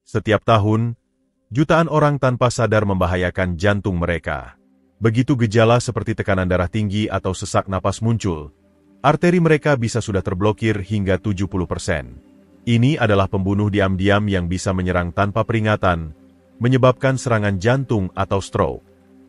Setiap tahun, jutaan orang tanpa sadar membahayakan jantung mereka. Begitu gejala seperti tekanan darah tinggi atau sesak napas muncul, arteri mereka bisa sudah terblokir hingga 70%. Ini adalah pembunuh diam-diam yang bisa menyerang tanpa peringatan, menyebabkan serangan jantung atau stroke.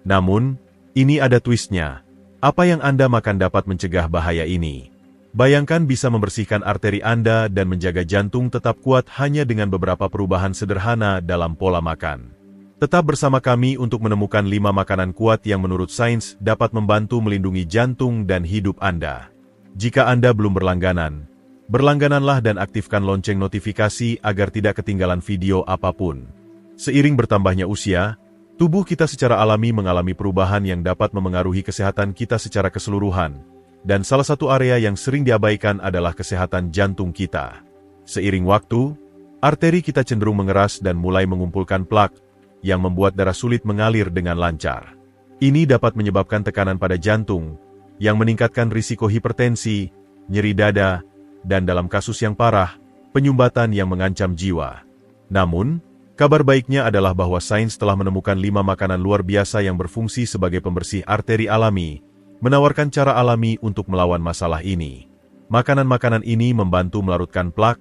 Namun, ini ada twistnya. Apa yang Anda makan dapat mencegah bahaya ini. Bayangkan bisa membersihkan arteri Anda dan menjaga jantung tetap kuat hanya dengan beberapa perubahan sederhana dalam pola makan. Tetap bersama kami untuk menemukan 5 makanan kuat yang menurut sains dapat membantu melindungi jantung dan hidup Anda. Jika Anda belum berlangganan, berlanggananlah dan aktifkan lonceng notifikasi agar tidak ketinggalan video apapun. Seiring bertambahnya usia, tubuh kita secara alami mengalami perubahan yang dapat memengaruhi kesehatan kita secara keseluruhan. Dan salah satu area yang sering diabaikan adalah kesehatan jantung kita. Seiring waktu, arteri kita cenderung mengeras dan mulai mengumpulkan plak, yang membuat darah sulit mengalir dengan lancar. Ini dapat menyebabkan tekanan pada jantung, yang meningkatkan risiko hipertensi, nyeri dada, dan dalam kasus yang parah, penyumbatan yang mengancam jiwa. Namun, kabar baiknya adalah bahwa sains telah menemukan 5 makanan luar biasa yang berfungsi sebagai pembersih arteri alami, menawarkan cara alami untuk melawan masalah ini. Makanan-makanan ini membantu melarutkan plak,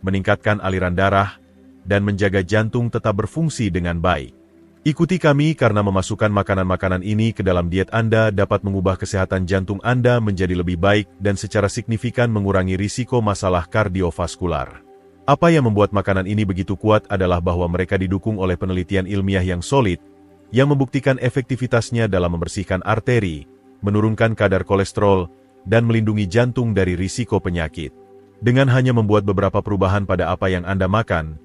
meningkatkan aliran darah, dan menjaga jantung tetap berfungsi dengan baik. Ikuti kami karena memasukkan makanan-makanan ini ke dalam diet Anda dapat mengubah kesehatan jantung Anda menjadi lebih baik dan secara signifikan mengurangi risiko masalah kardiovaskular. Apa yang membuat makanan ini begitu kuat adalah bahwa mereka didukung oleh penelitian ilmiah yang solid, yang membuktikan efektivitasnya dalam membersihkan arteri, menurunkan kadar kolesterol, dan melindungi jantung dari risiko penyakit. Dengan hanya membuat beberapa perubahan pada apa yang Anda makan,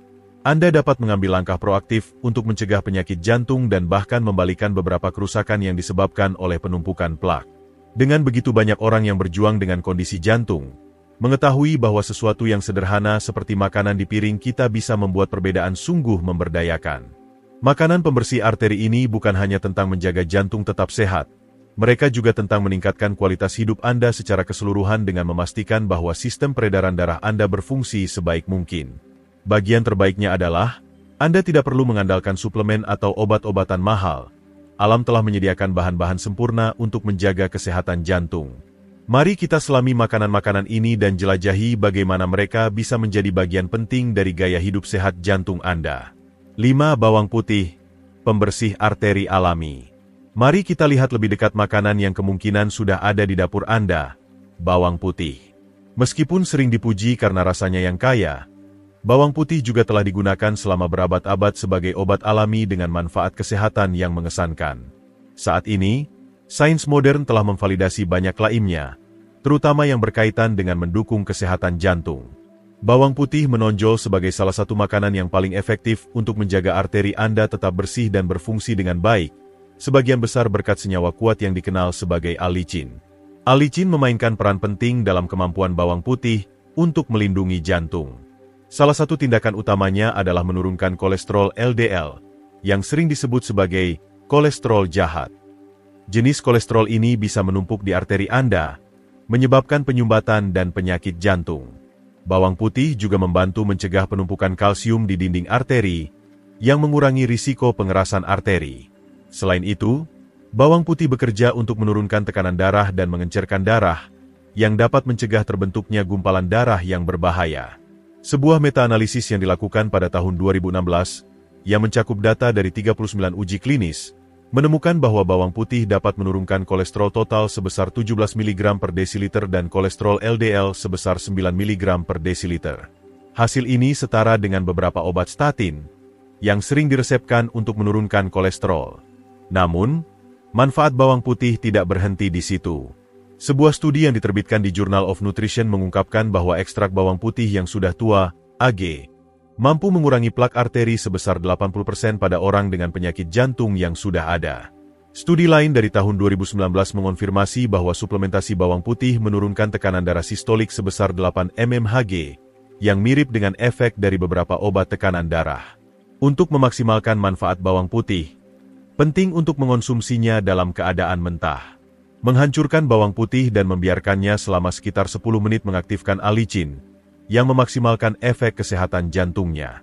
Anda dapat mengambil langkah proaktif untuk mencegah penyakit jantung dan bahkan membalikan beberapa kerusakan yang disebabkan oleh penumpukan plak. Dengan begitu banyak orang yang berjuang dengan kondisi jantung, mengetahui bahwa sesuatu yang sederhana seperti makanan di piring kita bisa membuat perbedaan sungguh memberdayakan. Makanan pembersih arteri ini bukan hanya tentang menjaga jantung tetap sehat, mereka juga tentang meningkatkan kualitas hidup Anda secara keseluruhan dengan memastikan bahwa sistem peredaran darah Anda berfungsi sebaik mungkin. Bagian terbaiknya adalah, Anda tidak perlu mengandalkan suplemen atau obat-obatan mahal. Alam telah menyediakan bahan-bahan sempurna untuk menjaga kesehatan jantung. Mari kita selami makanan-makanan ini dan jelajahi bagaimana mereka bisa menjadi bagian penting dari gaya hidup sehat jantung Anda. 5. Bawang putih, pembersih arteri alami. Mari kita lihat lebih dekat makanan yang kemungkinan sudah ada di dapur Anda, bawang putih. Meskipun sering dipuji karena rasanya yang kaya, bawang putih juga telah digunakan selama berabad-abad sebagai obat alami dengan manfaat kesehatan yang mengesankan. Saat ini, sains modern telah memvalidasi banyak klaimnya, terutama yang berkaitan dengan mendukung kesehatan jantung. Bawang putih menonjol sebagai salah satu makanan yang paling efektif untuk menjaga arteri Anda tetap bersih dan berfungsi dengan baik, sebagian besar berkat senyawa kuat yang dikenal sebagai allicin. Allicin memainkan peran penting dalam kemampuan bawang putih untuk melindungi jantung. Salah satu tindakan utamanya adalah menurunkan kolesterol LDL, yang sering disebut sebagai kolesterol jahat. Jenis kolesterol ini bisa menumpuk di arteri Anda, menyebabkan penyumbatan dan penyakit jantung. Bawang putih juga membantu mencegah penumpukan kalsium di dinding arteri, yang mengurangi risiko pengerasan arteri. Selain itu, bawang putih bekerja untuk menurunkan tekanan darah dan mengencerkan darah, yang dapat mencegah terbentuknya gumpalan darah yang berbahaya. Sebuah meta-analisis yang dilakukan pada tahun 2016, yang mencakup data dari 39 uji klinis, menemukan bahwa bawang putih dapat menurunkan kolesterol total sebesar 17 mg per desiliter dan kolesterol LDL sebesar 9 mg per desiliter. Hasil ini setara dengan beberapa obat statin, yang sering diresepkan untuk menurunkan kolesterol. Namun, manfaat bawang putih tidak berhenti di situ. Sebuah studi yang diterbitkan di Journal of Nutrition mengungkapkan bahwa ekstrak bawang putih yang sudah tua, AG, mampu mengurangi plak arteri sebesar 80% pada orang dengan penyakit jantung yang sudah ada. Studi lain dari tahun 2019 mengonfirmasi bahwa suplementasi bawang putih menurunkan tekanan darah sistolik sebesar 8 mmHg, yang mirip dengan efek dari beberapa obat tekanan darah. Untuk memaksimalkan manfaat bawang putih, penting untuk mengonsumsinya dalam keadaan mentah. Menghancurkan bawang putih dan membiarkannya selama sekitar 10 menit mengaktifkan allicin, yang memaksimalkan efek kesehatan jantungnya.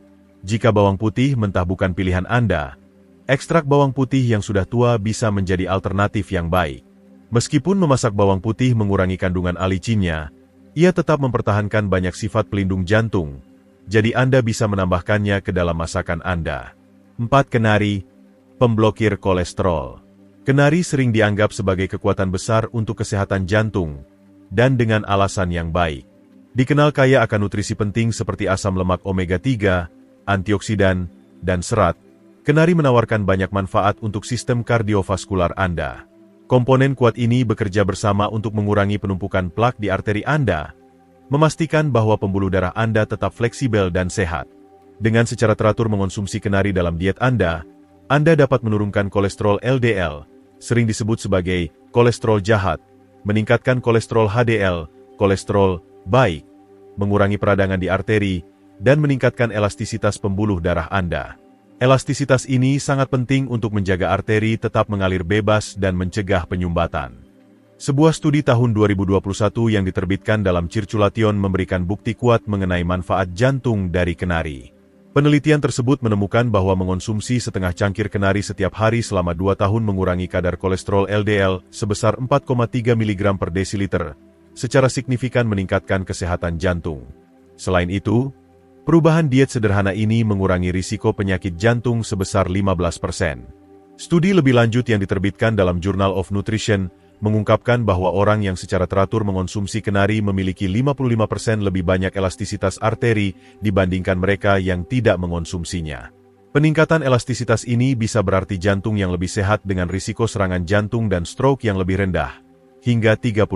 Jika bawang putih mentah bukan pilihan Anda, ekstrak bawang putih yang sudah tua bisa menjadi alternatif yang baik. Meskipun memasak bawang putih mengurangi kandungan alicinnya, ia tetap mempertahankan banyak sifat pelindung jantung, jadi Anda bisa menambahkannya ke dalam masakan Anda. 4. Kenari, pemblokir kolesterol. Kenari sering dianggap sebagai kekuatan besar untuk kesehatan jantung, dan dengan alasan yang baik. Dikenal kaya akan nutrisi penting seperti asam lemak omega-3, antioksidan, dan serat, kenari menawarkan banyak manfaat untuk sistem kardiovaskular Anda. Komponen kuat ini bekerja bersama untuk mengurangi penumpukan plak di arteri Anda, memastikan bahwa pembuluh darah Anda tetap fleksibel dan sehat. Dengan secara teratur mengonsumsi kenari dalam diet Anda dapat menurunkan kolesterol LDL, sering disebut sebagai kolesterol jahat, meningkatkan kolesterol HDL, kolesterol baik, mengurangi peradangan di arteri, dan meningkatkan elastisitas pembuluh darah Anda. Elastisitas ini sangat penting untuk menjaga arteri tetap mengalir bebas dan mencegah penyumbatan. Sebuah studi tahun 2021 yang diterbitkan dalam Circulation memberikan bukti kuat mengenai manfaat jantung dari kenari. Penelitian tersebut menemukan bahwa mengonsumsi setengah cangkir kenari setiap hari selama 2 tahun mengurangi kadar kolesterol LDL sebesar 4,3 mg per desiliter, secara signifikan meningkatkan kesehatan jantung. Selain itu, perubahan diet sederhana ini mengurangi risiko penyakit jantung sebesar 15%. Studi lebih lanjut yang diterbitkan dalam Journal of Nutrition mengungkapkan bahwa orang yang secara teratur mengonsumsi kenari memiliki 55% lebih banyak elastisitas arteri dibandingkan mereka yang tidak mengonsumsinya. Peningkatan elastisitas ini bisa berarti jantung yang lebih sehat dengan risiko serangan jantung dan stroke yang lebih rendah, hingga 30%.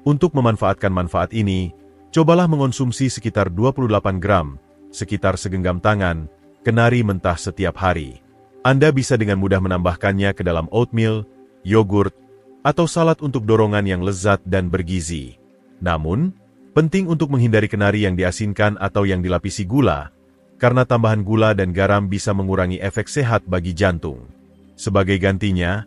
Untuk memanfaatkan manfaat ini, cobalah mengonsumsi sekitar 28 gram, sekitar segenggam tangan, kenari mentah setiap hari. Anda bisa dengan mudah menambahkannya ke dalam oatmeal, yogurt, atau salad untuk dorongan yang lezat dan bergizi. Namun, penting untuk menghindari kenari yang diasinkan atau yang dilapisi gula, karena tambahan gula dan garam bisa mengurangi efek sehat bagi jantung. Sebagai gantinya,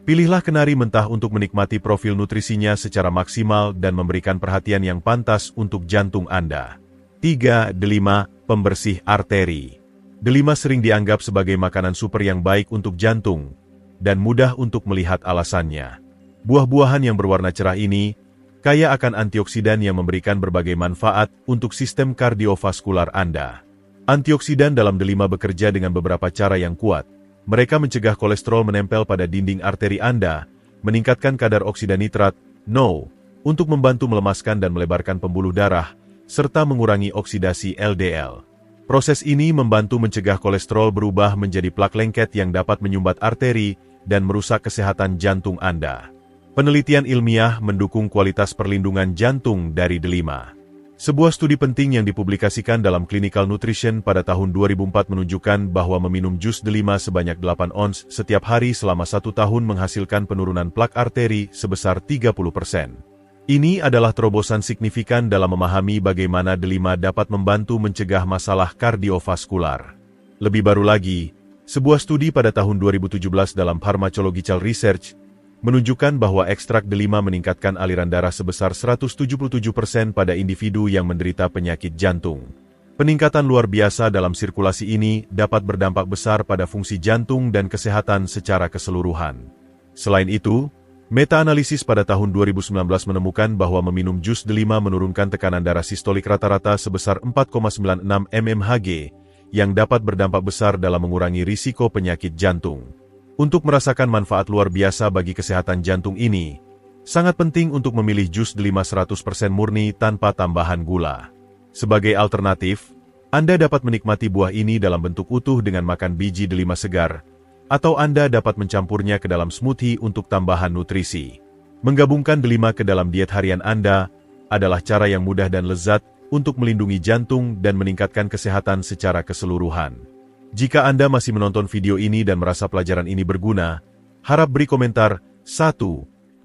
pilihlah kenari mentah untuk menikmati profil nutrisinya secara maksimal dan memberikan perhatian yang pantas untuk jantung Anda. 3. Delima, pembersih arteri. Delima sering dianggap sebagai makanan super yang baik untuk jantung, dan mudah untuk melihat alasannya. Buah-buahan yang berwarna cerah ini kaya akan antioksidan yang memberikan berbagai manfaat untuk sistem kardiovaskular Anda. Antioksidan dalam delima bekerja dengan beberapa cara yang kuat. Mereka mencegah kolesterol menempel pada dinding arteri Anda, meningkatkan kadar oksida nitrat, NO, untuk membantu melemaskan dan melebarkan pembuluh darah, serta mengurangi oksidasi LDL. Proses ini membantu mencegah kolesterol berubah menjadi plak lengket yang dapat menyumbat arteri dan merusak kesehatan jantung Anda. Penelitian ilmiah mendukung kualitas perlindungan jantung dari delima. Sebuah studi penting yang dipublikasikan dalam Clinical Nutrition pada tahun 2004 menunjukkan bahwa meminum jus delima sebanyak 8 ons setiap hari selama 1 tahun menghasilkan penurunan plak arteri sebesar 30%. Ini adalah terobosan signifikan dalam memahami bagaimana delima dapat membantu mencegah masalah kardiovaskular. Lebih baru lagi, sebuah studi pada tahun 2017 dalam Pharmacological Research menunjukkan bahwa ekstrak delima meningkatkan aliran darah sebesar 177% pada individu yang menderita penyakit jantung. Peningkatan luar biasa dalam sirkulasi ini dapat berdampak besar pada fungsi jantung dan kesehatan secara keseluruhan. Selain itu, meta-analisis pada tahun 2019 menemukan bahwa meminum jus delima menurunkan tekanan darah sistolik rata-rata sebesar 4,96 mmHg, yang dapat berdampak besar dalam mengurangi risiko penyakit jantung. Untuk merasakan manfaat luar biasa bagi kesehatan jantung ini, sangat penting untuk memilih jus delima 100% murni tanpa tambahan gula. Sebagai alternatif, Anda dapat menikmati buah ini dalam bentuk utuh dengan makan biji delima segar, atau Anda dapat mencampurnya ke dalam smoothie untuk tambahan nutrisi. Menggabungkan delima ke dalam diet harian Anda adalah cara yang mudah dan lezat untuk melindungi jantung dan meningkatkan kesehatan secara keseluruhan. Jika Anda masih menonton video ini dan merasa pelajaran ini berguna, harap beri komentar 1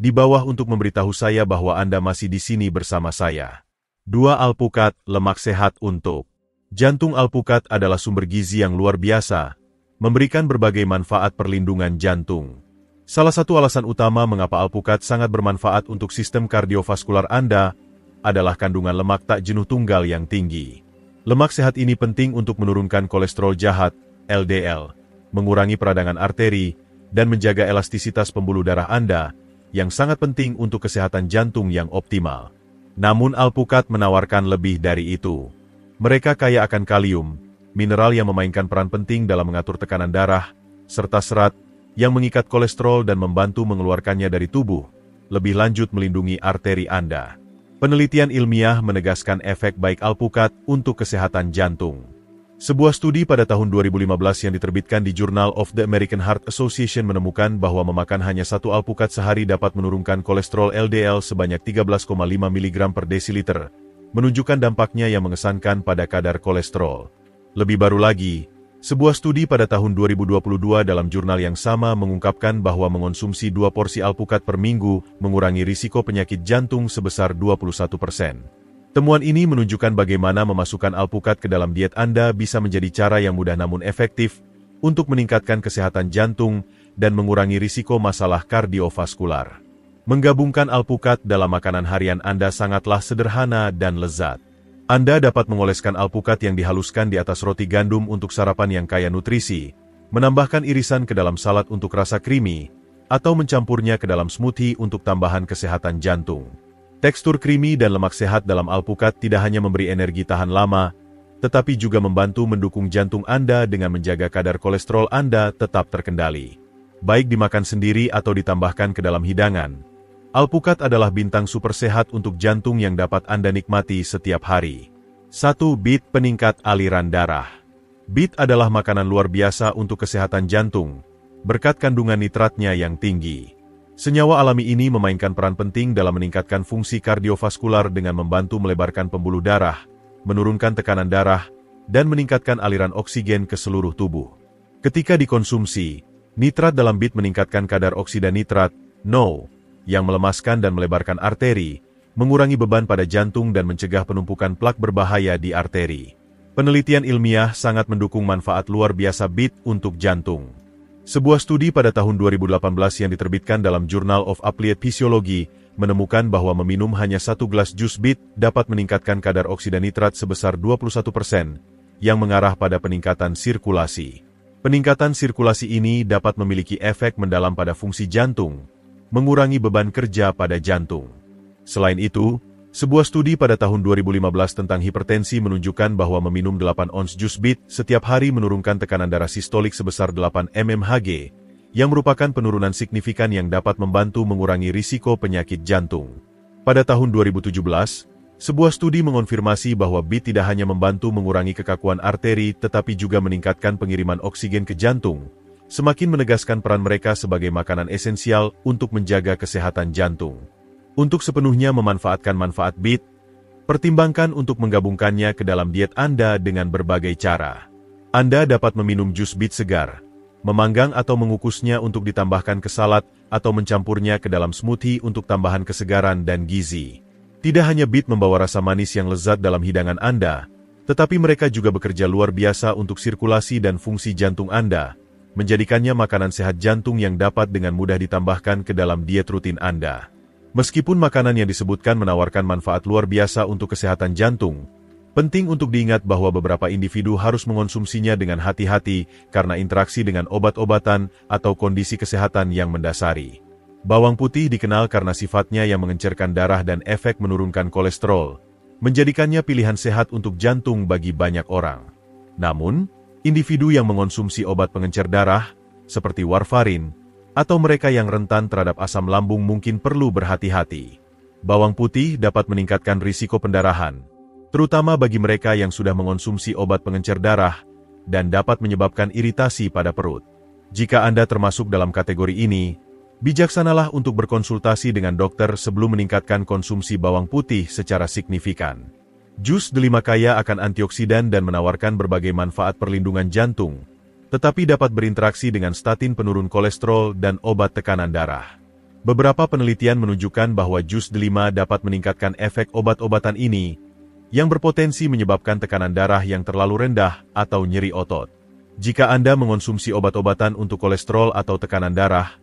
di bawah untuk memberitahu saya bahwa Anda masih di sini bersama saya. 2. Alpukat, lemak sehat untuk jantung. Alpukat adalah sumber gizi yang luar biasa, memberikan berbagai manfaat perlindungan jantung. Salah satu alasan utama mengapa alpukat sangat bermanfaat untuk sistem kardiovaskular Anda adalah kandungan lemak tak jenuh tunggal yang tinggi. Lemak sehat ini penting untuk menurunkan kolesterol jahat, LDL, mengurangi peradangan arteri, dan menjaga elastisitas pembuluh darah Anda, yang sangat penting untuk kesehatan jantung yang optimal. Namun alpukat menawarkan lebih dari itu. Mereka kaya akan kalium, mineral yang memainkan peran penting dalam mengatur tekanan darah, serta serat yang mengikat kolesterol dan membantu mengeluarkannya dari tubuh, lebih lanjut melindungi arteri Anda. Penelitian ilmiah menegaskan efek baik alpukat untuk kesehatan jantung. Sebuah studi pada tahun 2015 yang diterbitkan di Journal of the American Heart Association menemukan bahwa memakan hanya 1 alpukat sehari dapat menurunkan kolesterol LDL sebanyak 13,5 mg per desiliter, menunjukkan dampaknya yang mengesankan pada kadar kolesterol. Lebih baru lagi, sebuah studi pada tahun 2022 dalam jurnal yang sama mengungkapkan bahwa mengonsumsi 2 porsi alpukat per minggu mengurangi risiko penyakit jantung sebesar 21%. Temuan ini menunjukkan bagaimana memasukkan alpukat ke dalam diet Anda bisa menjadi cara yang mudah namun efektif untuk meningkatkan kesehatan jantung dan mengurangi risiko masalah kardiovaskular. Menggabungkan alpukat dalam makanan harian Anda sangatlah sederhana dan lezat. Anda dapat mengoleskan alpukat yang dihaluskan di atas roti gandum untuk sarapan yang kaya nutrisi, menambahkan irisan ke dalam salad untuk rasa creamy, atau mencampurnya ke dalam smoothie untuk tambahan kesehatan jantung. Tekstur creamy dan lemak sehat dalam alpukat tidak hanya memberi energi tahan lama, tetapi juga membantu mendukung jantung Anda dengan menjaga kadar kolesterol Anda tetap terkendali. Baik dimakan sendiri atau ditambahkan ke dalam hidangan, alpukat adalah bintang super sehat untuk jantung yang dapat Anda nikmati setiap hari. 1. Beet peningkat aliran darah. Beet adalah makanan luar biasa untuk kesehatan jantung, berkat kandungan nitratnya yang tinggi. Senyawa alami ini memainkan peran penting dalam meningkatkan fungsi kardiovaskular dengan membantu melebarkan pembuluh darah, menurunkan tekanan darah, dan meningkatkan aliran oksigen ke seluruh tubuh. Ketika dikonsumsi, nitrat dalam beet meningkatkan kadar oksida nitrat, NO, yang melemaskan dan melebarkan arteri, mengurangi beban pada jantung dan mencegah penumpukan plak berbahaya di arteri. Penelitian ilmiah sangat mendukung manfaat luar biasa beet untuk jantung. Sebuah studi pada tahun 2018 yang diterbitkan dalam Journal of Applied Physiology menemukan bahwa meminum hanya 1 gelas jus beet dapat meningkatkan kadar oksida nitrat sebesar 21%, yang mengarah pada peningkatan sirkulasi. Peningkatan sirkulasi ini dapat memiliki efek mendalam pada fungsi jantung, mengurangi beban kerja pada jantung. Selain itu, sebuah studi pada tahun 2015 tentang hipertensi menunjukkan bahwa meminum 8 ons jus beet setiap hari menurunkan tekanan darah sistolik sebesar 8 mmHg, yang merupakan penurunan signifikan yang dapat membantu mengurangi risiko penyakit jantung. Pada tahun 2017, sebuah studi mengonfirmasi bahwa beet tidak hanya membantu mengurangi kekakuan arteri tetapi juga meningkatkan pengiriman oksigen ke jantung, semakin menegaskan peran mereka sebagai makanan esensial untuk menjaga kesehatan jantung. Untuk sepenuhnya memanfaatkan manfaat beet, pertimbangkan untuk menggabungkannya ke dalam diet Anda dengan berbagai cara. Anda dapat meminum jus beet segar, memanggang atau mengukusnya untuk ditambahkan ke salad, atau mencampurnya ke dalam smoothie untuk tambahan kesegaran dan gizi. Tidak hanya beet membawa rasa manis yang lezat dalam hidangan Anda, tetapi mereka juga bekerja luar biasa untuk sirkulasi dan fungsi jantung Anda, menjadikannya makanan sehat jantung yang dapat dengan mudah ditambahkan ke dalam diet rutin Anda. Meskipun makanan yang disebutkan menawarkan manfaat luar biasa untuk kesehatan jantung, penting untuk diingat bahwa beberapa individu harus mengonsumsinya dengan hati-hati karena interaksi dengan obat-obatan atau kondisi kesehatan yang mendasari. Bawang putih dikenal karena sifatnya yang mengencerkan darah dan efek menurunkan kolesterol, menjadikannya pilihan sehat untuk jantung bagi banyak orang. Namun, individu yang mengonsumsi obat pengencer darah, seperti warfarin, atau mereka yang rentan terhadap asam lambung mungkin perlu berhati-hati. Bawang putih dapat meningkatkan risiko pendarahan, terutama bagi mereka yang sudah mengonsumsi obat pengencer darah, dan dapat menyebabkan iritasi pada perut. Jika Anda termasuk dalam kategori ini, bijaksanalah untuk berkonsultasi dengan dokter sebelum meningkatkan konsumsi bawang putih secara signifikan. Jus delima kaya akan antioksidan dan menawarkan berbagai manfaat perlindungan jantung, tetapi dapat berinteraksi dengan statin penurun kolesterol dan obat tekanan darah. Beberapa penelitian menunjukkan bahwa jus delima dapat meningkatkan efek obat-obatan ini, yang berpotensi menyebabkan tekanan darah yang terlalu rendah atau nyeri otot. Jika Anda mengonsumsi obat-obatan untuk kolesterol atau tekanan darah,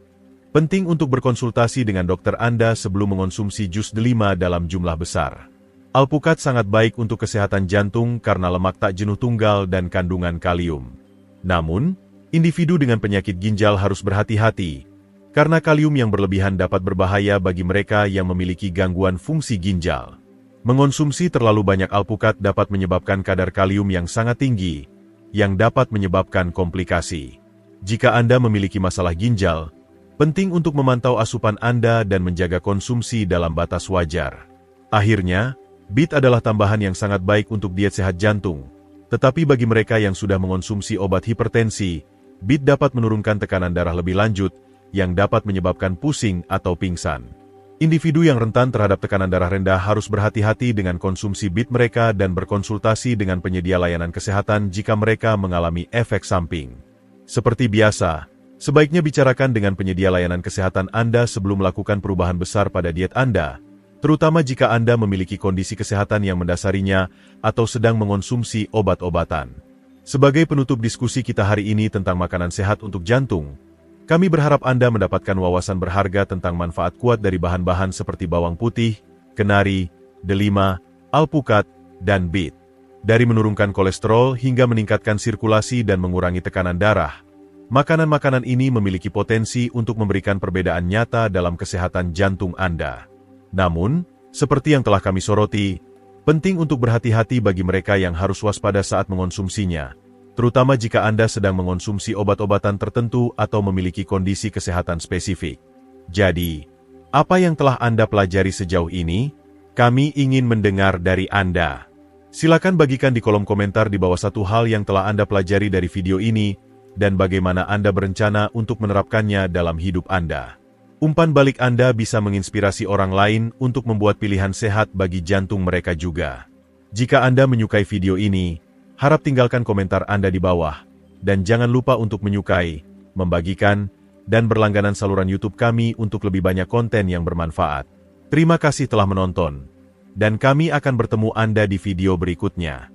penting untuk berkonsultasi dengan dokter Anda sebelum mengonsumsi jus delima dalam jumlah besar. Alpukat sangat baik untuk kesehatan jantung karena lemak tak jenuh tunggal dan kandungan kalium. Namun, individu dengan penyakit ginjal harus berhati-hati, karena kalium yang berlebihan dapat berbahaya bagi mereka yang memiliki gangguan fungsi ginjal. Mengonsumsi terlalu banyak alpukat dapat menyebabkan kadar kalium yang sangat tinggi, yang dapat menyebabkan komplikasi. Jika Anda memiliki masalah ginjal, penting untuk memantau asupan Anda dan menjaga konsumsi dalam batas wajar. Akhirnya, BEET adalah tambahan yang sangat baik untuk diet sehat jantung. Tetapi bagi mereka yang sudah mengonsumsi obat hipertensi, BEET dapat menurunkan tekanan darah lebih lanjut, yang dapat menyebabkan pusing atau pingsan. Individu yang rentan terhadap tekanan darah rendah harus berhati-hati dengan konsumsi BEET mereka dan berkonsultasi dengan penyedia layanan kesehatan jika mereka mengalami efek samping. Seperti biasa, sebaiknya bicarakan dengan penyedia layanan kesehatan Anda sebelum melakukan perubahan besar pada diet Anda, terutama jika Anda memiliki kondisi kesehatan yang mendasarinya atau sedang mengonsumsi obat-obatan. Sebagai penutup diskusi kita hari ini tentang makanan sehat untuk jantung, kami berharap Anda mendapatkan wawasan berharga tentang manfaat kuat dari bahan-bahan seperti bawang putih, kenari, delima, alpukat, dan BEET. Dari menurunkan kolesterol hingga meningkatkan sirkulasi dan mengurangi tekanan darah, makanan-makanan ini memiliki potensi untuk memberikan perbedaan nyata dalam kesehatan jantung Anda. Namun, seperti yang telah kami soroti, penting untuk berhati-hati bagi mereka yang harus waspada saat mengonsumsinya, terutama jika Anda sedang mengonsumsi obat-obatan tertentu atau memiliki kondisi kesehatan spesifik. Jadi, apa yang telah Anda pelajari sejauh ini? Kami ingin mendengar dari Anda. Silakan bagikan di kolom komentar di bawah satu hal yang telah Anda pelajari dari video ini, dan bagaimana Anda berencana untuk menerapkannya dalam hidup Anda. Umpan balik Anda bisa menginspirasi orang lain untuk membuat pilihan sehat bagi jantung mereka juga. Jika Anda menyukai video ini, harap tinggalkan komentar Anda di bawah. Dan jangan lupa untuk menyukai, membagikan, dan berlangganan saluran YouTube kami untuk lebih banyak konten yang bermanfaat. Terima kasih telah menonton. Dan kami akan bertemu Anda di video berikutnya.